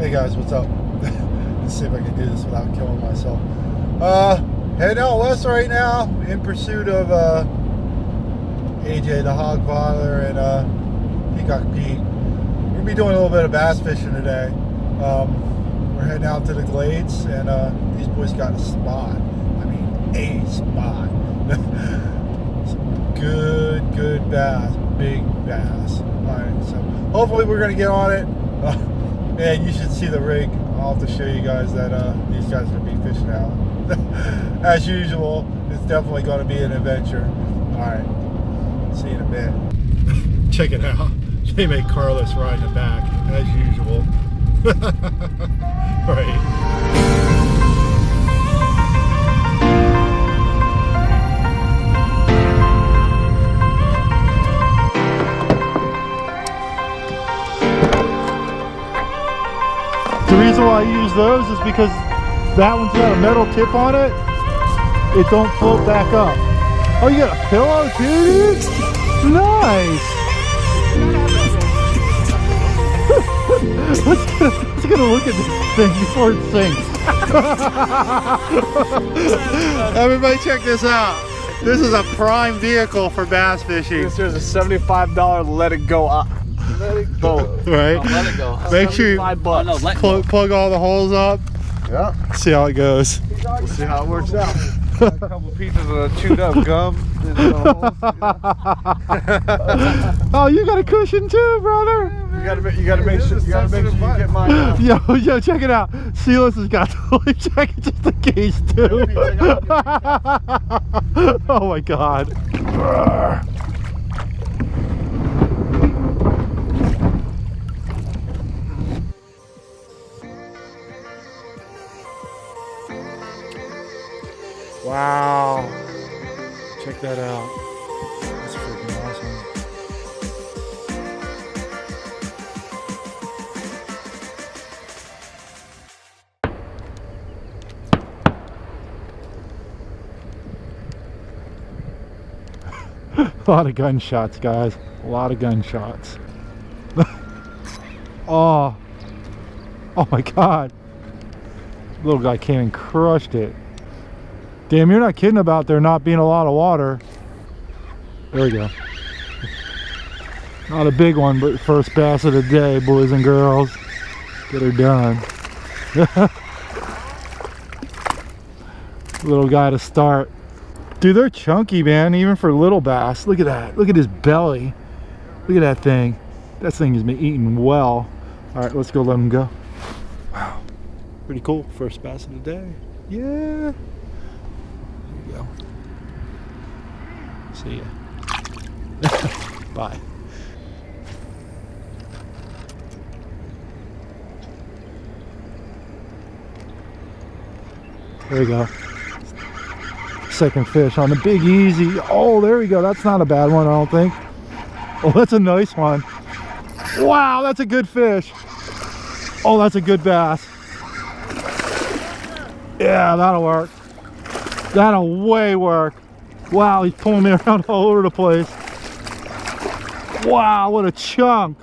Hey guys, what's up? Let's see if I can do this without killing myself. Heading out west right now in pursuit of AJ the hog father and Peacock Pete. We're gonna be doing a little bit of bass fishing today. We're heading out to the glades, and these boys got a spot. I mean, a spot. Some good bass, big bass. Alright, so hopefully we're gonna get on it. Man, you should see the rig. I'll have to show you guys that these guys are gonna be fishing out. As usual, it's definitely gonna be an adventure. Alright, see you in a bit. Check it out. They make Carlos ride in the back, as usual. Right. The reason why I use those is because that one's got a metal tip on it. It don't float back up. Oh, you got a pillow too, dude? Nice. Let's get a look at this thing before it sinks. Everybody check this out. This is a prime vehicle for bass fishing. This here's a $75 let it go up. Let it go. Right? Oh, let it go. Make sure you plug all the holes up. Yeah. See how it goes. We'll see how it works out. A couple pieces of chewed up gum. Oh, you got a cushion too, brother. You gotta make sure you get mine. Yo, check it out. Silas has got the life jacket just in case too. Oh my god. Wow. Check that out. That's freaking awesome. A lot of gunshots, guys. A lot of gunshots. Oh my god. Little guy came and crushed it. Damn, you're not kidding about there not being a lot of water. There we go. Not a big one, but first bass of the day, boys and girls. Get her done. Little guy to start. Dude, they're chunky, man, even for little bass. Look at that. Look at his belly. Look at that thing. That thing has been eating well. All right, let's go let him go. Wow. Pretty cool. First bass of the day. Yeah. Go. See ya. Bye. There we go. Second fish on the Big Easy. Oh, there we go. That's not a bad one, I don't think. Oh, that's a nice one. Wow, that's a good fish. Oh, that's a good bass. Yeah, that'll work. That'll way work. Wow, he's pulling me around all over the place. Wow, what a chunk.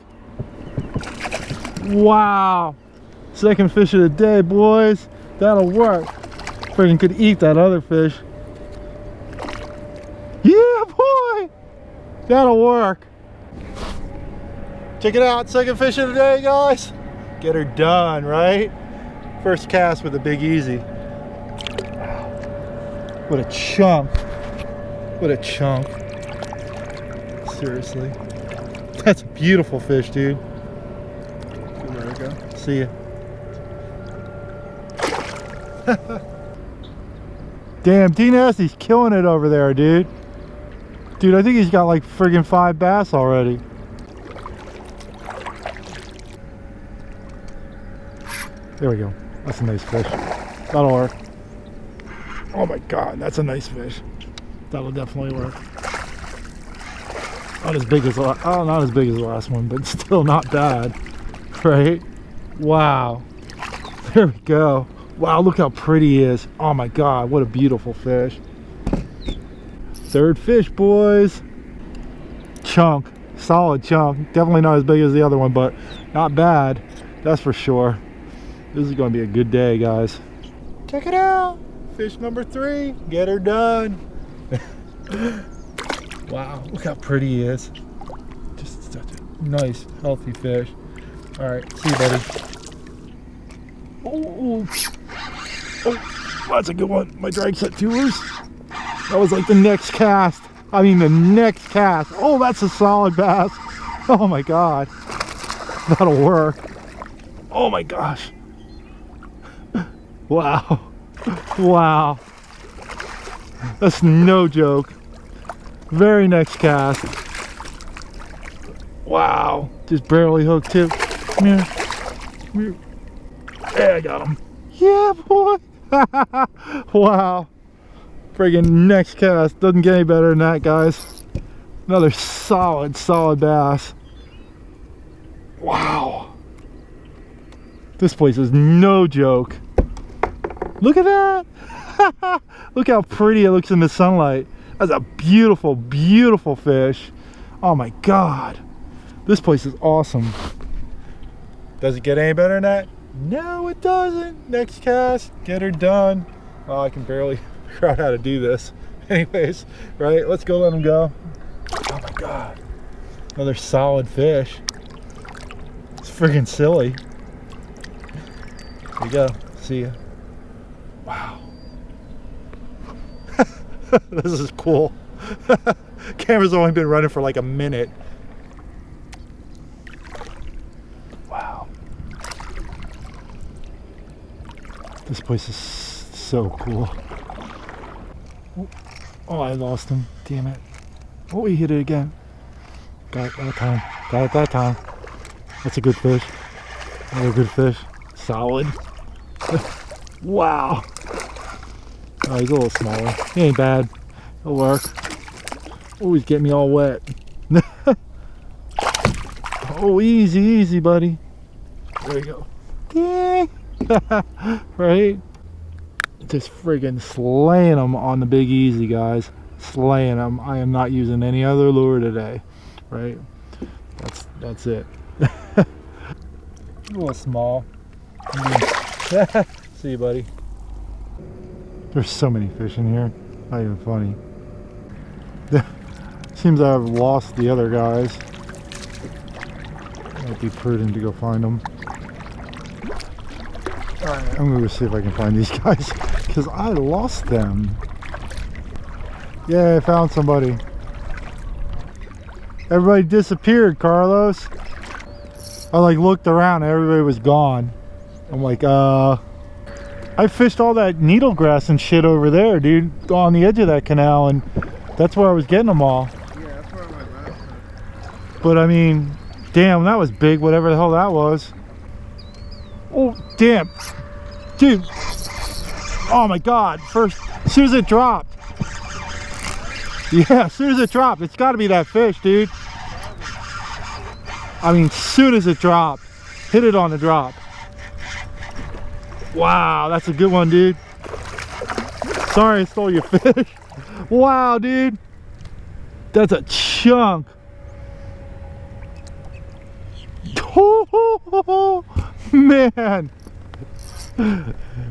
Wow. Second fish of the day, boys. That'll work. Freaking could eat that other fish. Yeah, boy. That'll work. Check it out. Second fish of the day, guys. Get her done, right? First cast with a Big Easy. What a chunk. What a chunk. Seriously. That's a beautiful fish, dude. There we go. See ya. Damn, D Nasty's killing it over there, dude. Dude, I think he's got like friggin' 5 bass already. There we go. That's a nice fish. That'll work. Oh my god, that's a nice fish. That'll definitely work. Not as big as not as big as the last one, but still not bad. Right? Wow. There we go. Wow, look how pretty he is. Oh my god, what a beautiful fish. Third fish, boys. Chunk. Solid chunk. Definitely not as big as the other one, but not bad. That's for sure. This is gonna be a good day, guys. Check it out. Fish number 3. Get her done. Wow, look how pretty he is. Just such a nice, healthy fish. All right, see you, buddy. Oh, that's a good one. My drag set too loose. That was like the next cast. I mean, the next cast. Oh, that's a solid bass. Oh my God. That'll work. Oh my gosh. Wow. Wow. That's no joke. Very next cast. Wow. Just barely hooked too. Come here. Come here. Yeah, I got him. Yeah, boy. Wow. Friggin' next cast. Doesn't get any better than that, guys. Another solid bass. Wow. This place is no joke. Look at that. Look how pretty it looks in the sunlight. That's a beautiful, beautiful fish. Oh my God. This place is awesome. Does it get any better than that? No, it doesn't. Next cast, get her done. Oh, I can barely figure out how to do this. Anyways, right, let's go let him go. Oh my God. Another solid fish. It's freaking silly. There you go. See ya. Wow. This is cool. Camera's only been running for like a minute. Wow. This place is so cool. Oh, I lost him. Damn it. Oh, he hit it again. Got it that time. Got it that time. That's a good fish. Another good fish. Solid. Wow. Oh, he's a little smaller. He ain't bad. It'll work. Always get me all wet. Oh, easy, easy, buddy. There you go. Dang. Right? Just friggin' slaying them on the Big Easy, guys. Slaying them. I am not using any other lure today. Right? That's it. A little small. See you, buddy. There's so many fish in here. Not even funny. Seems I've lost the other guys. Might be prudent to go find them. Alright, I'm gonna go see if I can find these guys because I lost them. Yeah, I found somebody. Everybody disappeared, Carlos. I like looked around and everybody was gone. I'm like, I fished all that needle grass and shit over there, dude, on the edge of that canal, and that's where I was getting them all. Yeah, that's where my last one. But I mean, damn, that was big, whatever the hell that was. Oh, damn. Dude. Oh my God. First, as soon as it dropped. Yeah, as soon as it dropped, it's got to be that fish, dude. I mean, as soon as it dropped, hit it on the drop. Wow, that's a good one, dude. Sorry I stole your fish. Wow, dude. That's a chunk. Oh, man.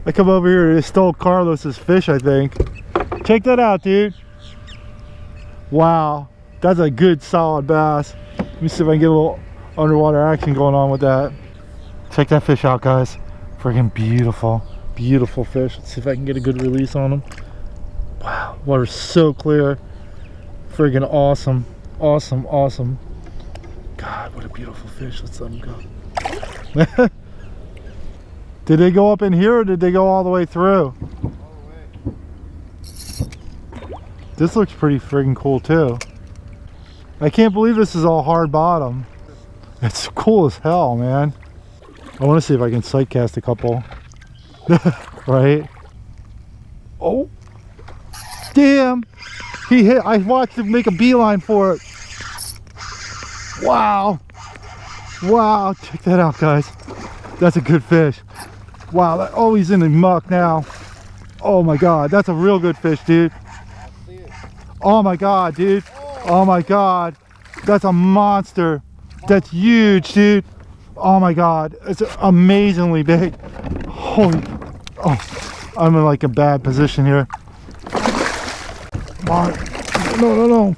I come over here and stole Carlos's fish, I think. Check that out, dude. Wow, that's a good solid bass. Let me see if I can get a little underwater action going on with that. Check that fish out, guys. Freaking beautiful, beautiful fish. Let's see if I can get a good release on him. Wow, water's so clear. Freaking awesome, awesome, awesome. God, what a beautiful fish. Let's let him go. Did they go up in here or did they go all the way through? All the way. This looks pretty friggin' cool too. I can't believe this is all hard bottom. It's cool as hell, man. I want to see if I can sight cast a couple. Right? Oh, damn! He hit. I watched him make a beeline for it. Wow! Wow! Check that out, guys. That's a good fish. Wow! That, oh, he's in the muck now. Oh my God! That's a real good fish, dude. Oh my God, dude! Oh my God! That's a monster. That's huge, dude. Oh my God, it's amazingly big. Holy, oh, I'm in like a bad position here. Come on, no.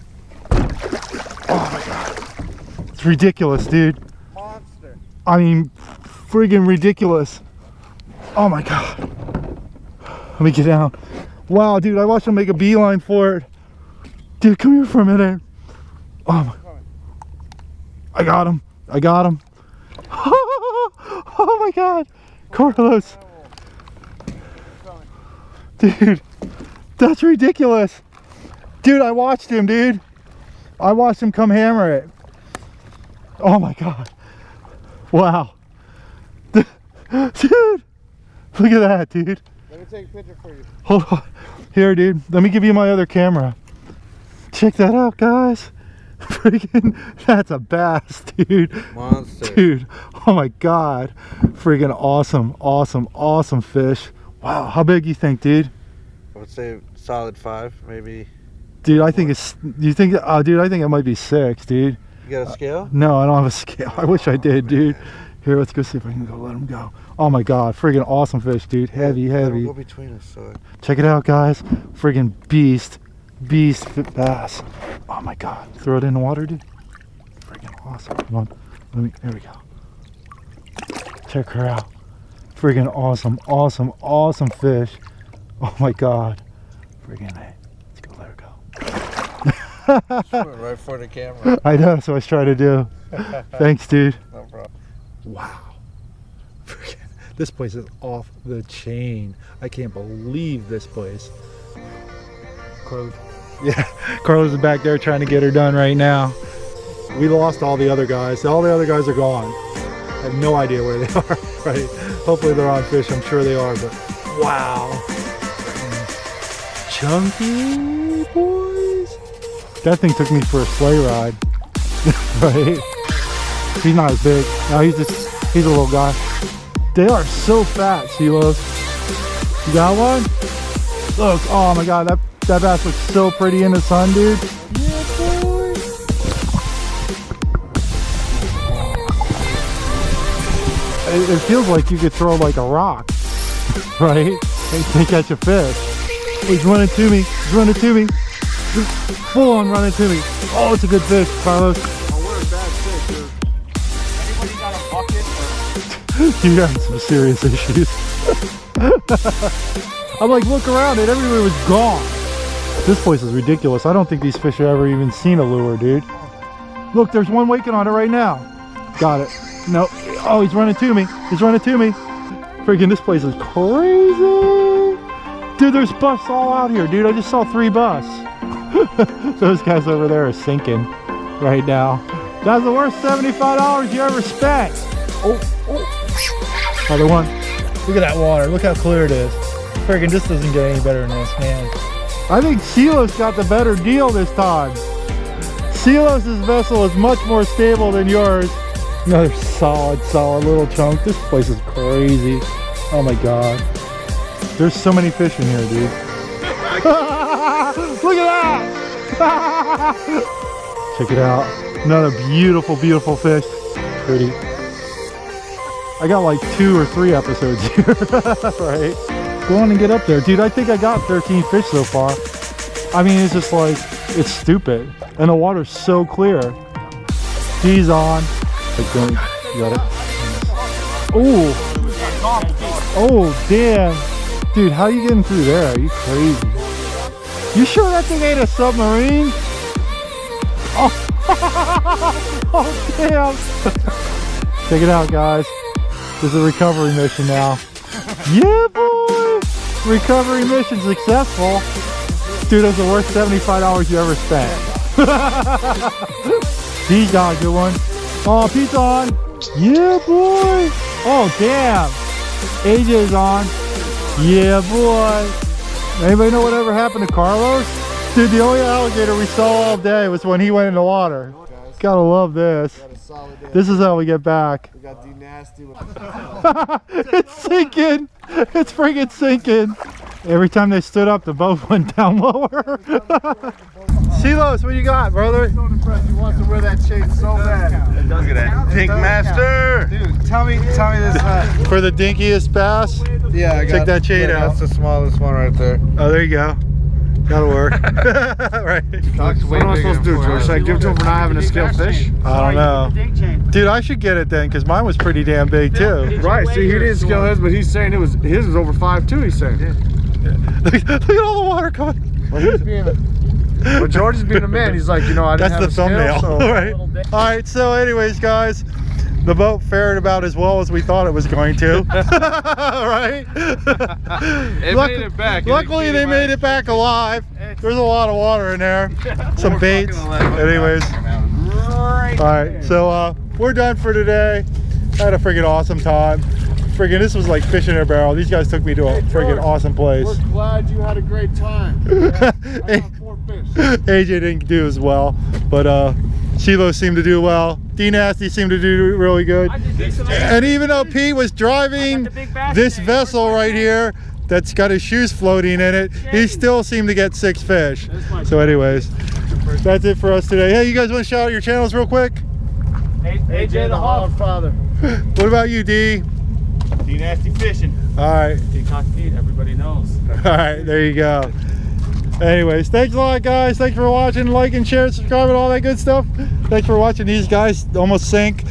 Oh my God, it's ridiculous, dude. Monster. I mean, friggin' ridiculous. Oh my God. Let me get down. Wow, dude, I watched him make a beeline for it. Dude, come here for a minute. Oh my. I got him. Oh my God. Carlos. Dude, that's ridiculous. Dude, I watched him, dude. I watched him come hammer it. Oh my God. Wow. Dude, look at that, dude. Let me take a picture for you. Hold on. Here, dude. Let me give you my other camera. Check that out, guys. Freaking, that's a bass, dude. Monster. Dude, oh my God. Freaking awesome fish. Wow, how big you think, dude? I would say solid 5, maybe. Dude, I think it's, you think, dude, I think it might be 6, dude. You got a scale? No, I don't have a scale. I wish I did, dude. Here, let's go see if I can go let him go. Oh my God, friggin' awesome fish, dude. Heavy. Go between us, so. Check it out, guys. Friggin' beast fit bass. Oh my God, throw it in the water, dude. Friggin' awesome. Come on, there we go. Check her out. Friggin' awesome fish. Oh my God. Friggin' hey. Let's go let her go. Right for the camera. I know, that's what I was trying to do. Thanks, dude. No problem. Wow. This place is off the chain. I can't believe this place. Carlos. Yeah, Carlos is back there trying to get her done right now. We lost all the other guys. All the other guys are gone. I have no idea where they are, right? Hopefully they're on fish. I'm sure they are, but wow. Chunky boys. That thing took me for a sleigh ride, right? He's not as big. No, he's a little guy. They are so fat, Silos. You got one? Look, oh my God, that bass looks so pretty in the sun, dude. Yeah, boy. It feels like you could throw like a rock, right? And catch a fish. He's running to me. Full on running to me. Oh, it's a good fish, Carlos. Oh, we're a bad fish, dude. Anybody got a bucket? You got some serious issues. I'm like, look around, and everywhere was gone. This place is ridiculous. I don't think these fish have ever even seen a lure, dude. Look, there's one waking on it right now. Got it. No. Oh, he's running to me. Freaking, this place is crazy. Dude, there's busts all out here, dude. I just saw 3 busts. Those guys over there are sinking right now. That's the worst $75 you ever spent. Oh. Another one. Look at that water. Look how clear it is. Freaking, this doesn't get any better than this, man. I think Silos got the better deal this time. Silos' vessel is much more stable than yours. Another solid little chunk. This place is crazy. Oh my God. There's so many fish in here, dude. Look at that! Check it out. Another beautiful fish. Pretty. I got like 2 or 3 episodes here, right? Go on and get up there. Dude, I think I got 13 fish so far. I mean, it's just like, it's stupid. And the water's so clear. He's on. Like, you got it? Oh, damn. Dude, how are you getting through there? Are you crazy? You sure that thing ain't a submarine? Oh, oh damn. Check it out, guys. This is a recovery mission now. Yeah, boy. Recovery mission successful. Dude, that's the worst $75 you ever spent. He's got a good one. Oh, Pete's on. Yeah, boy. Oh, damn. AJ's on. Yeah, boy. Anybody know whatever happened to Carlos? Dude, the only alligator we saw all day was when he went in the water. Gotta love this. This is how we get back. We got D-Nasty with It's sinking. It's freaking sinking. Every time they stood up, the boat went down lower. Silos, what you got, brother? so impressed. He wants to wear that chain so bad. Look at that. Pink Master. Dude, tell me this. For the dinkiest bass? Yeah, I got, check that chain out. That's the smallest one right there. Oh, there you go. That'll work. Right. What am I supposed to do, George? Should I give it to him for not having a scale fish? I don't know. Dude, I should get it then, because mine was pretty damn big too. Right, see, he didn't scale his, but he's saying his was over 5'2", he's saying. Look at all the water coming. Well, he's being well, George is being a man. He's like, you know, I didn't That's have the a scale, thumbnail, so. right? All right, so anyways, guys, the boat fared about as well as we thought it was going to. Right? It made it back. Luckily, they made it back alive. There's a lot of water in there. Some baits. Anyways. All right, so we're done for today. I had a freaking awesome time. Friggin', this was like fishing in a barrel. These guys took me to a friggin' awesome place. We're glad you had a great time. I got 4 fish. AJ didn't do as well, but Shiloh seemed to do well. D Nasty seemed to do really good. And even though Pete was driving this vessel right here that's got his shoes floating in it, he still seemed to get 6 fish. So anyways, that's it for us today. Hey, you guys want to shout out your channels real quick? AJ the Hog Father. What about you, D? D Nasty Fishing. All right. Peacock Pete, everybody knows. All right, there you go. Anyways, thanks a lot, guys. Thanks for watching. Like and share, subscribe, and all that good stuff. Thanks for watching these guys almost sink.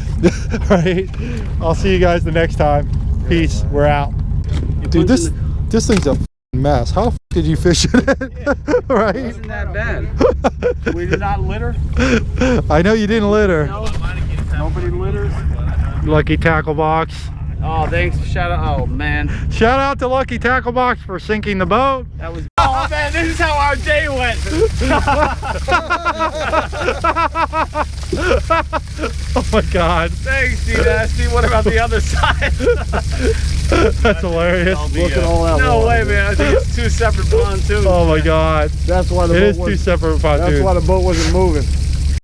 Right. I'll see you guys the next time. Peace. We're out. Dude, this thing's a f***ing mess. How the f*** did you fish it? Right? It wasn't that bad. We did not litter. I know you didn't litter. No, nobody litters. Lucky Tackle Box. Oh, thanks. Shout out. Oh, man. Shout out to Lucky Tackle Box for sinking the boat. That was. Oh, man. This is how our day went. Oh, my God. Thanks, D Nasty. What about the other side? That's hilarious. Look at all that No water. way, man. I think it's 2 separate pontoons. Oh, my God. That's why the It boat is 2 separate pontoons. That's why the boat wasn't moving.